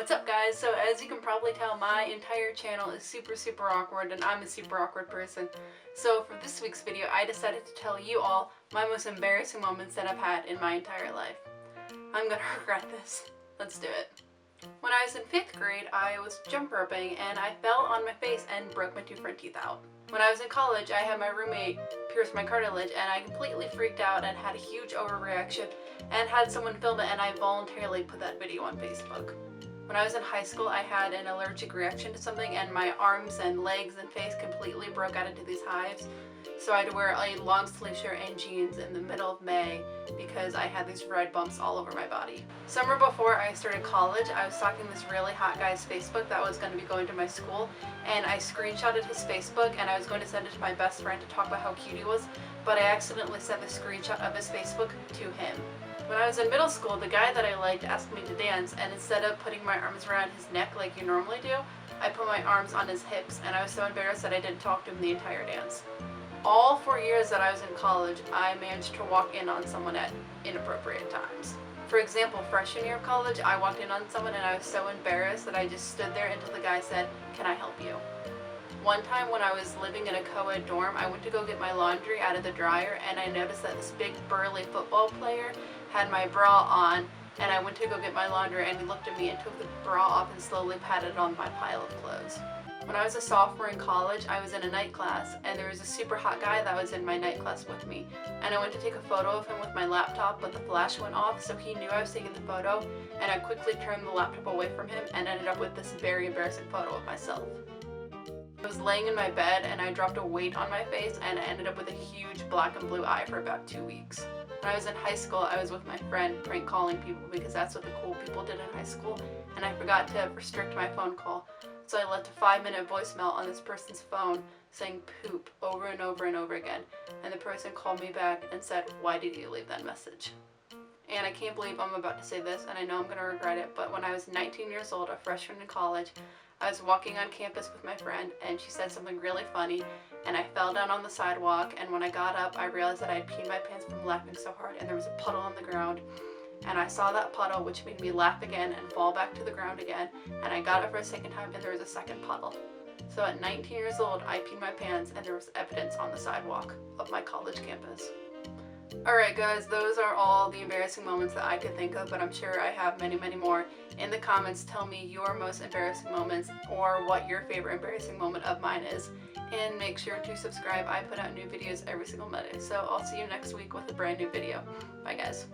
What's up, guys? So as you can probably tell, my entire channel is super awkward, and I'm a super awkward person. So for this week's video, I decided to tell you all my most embarrassing moments that I've had in my entire life. I'm gonna regret this. Let's do it. When I was in 5th grade, I was jump roping and I fell on my face and broke my 2 front teeth out. When I was in college, I had my roommate pierce my cartilage and I completely freaked out and had a huge overreaction and had someone film it, and I voluntarily put that video on Facebook. When I was in high school, I had an allergic reaction to something and my arms and legs and face completely broke out into these hives. So I had to wear a long sleeve shirt and jeans in the middle of May because I had these red bumps all over my body. Summer before I started college, I was stalking this really hot guy's Facebook that was going to be going to my school, and I screenshotted his Facebook and I was going to send it to my best friend to talk about how cute he was, but I accidentally sent the screenshot of his Facebook to him. When I was in middle school, the guy that I liked asked me to dance, and instead of putting my arms around his neck like you normally do, I put my arms on his hips, and I was so embarrassed that I didn't talk to him the entire dance. All 4 years that I was in college, I managed to walk in on someone at inappropriate times. For example, freshman year of college, I walked in on someone and I was so embarrassed that I just stood there until the guy said, "Can I help you?" One time when I was living in a co-ed dorm, I went to go get my laundry out of the dryer and I noticed that this big burly football player had my bra on, and I went to go get my laundry and he looked at me and took the bra off and slowly patted on my pile of clothes. When I was a sophomore in college, I was in a night class and there was a super hot guy that was in my night class with me, and I went to take a photo of him with my laptop, but the flash went off, so he knew I was taking the photo, and I quickly turned the laptop away from him and ended up with this very embarrassing photo of myself. I was laying in my bed and I dropped a weight on my face and I ended up with a huge black and blue eye for about 2 weeks. When I was in high school, I was with my friend prank calling people because that's what the cool people did in high school, and I forgot to restrict my phone call. So I left a 5-minute voicemail on this person's phone saying poop over and over and over again, and the person called me back and said, "Why did you leave that message?" And I can't believe I'm about to say this, and I know I'm going to regret it, but when I was 19 years old, a freshman in college, I was walking on campus with my friend and she said something really funny and I fell down on the sidewalk, and when I got up I realized that I had peed my pants from laughing so hard, and there was a puddle on the ground, and I saw that puddle, which made me laugh again and fall back to the ground again, and I got up for a second time and there was a second puddle. So at 19 years old I peed my pants and there was evidence on the sidewalk of my college campus. Alright guys, those are all the embarrassing moments that I could think of, but I'm sure I have many more. In the comments, tell me your most embarrassing moments or what your favorite embarrassing moment of mine is. And make sure to subscribe. I put out new videos every single Monday. So I'll see you next week with a brand new video. Bye guys.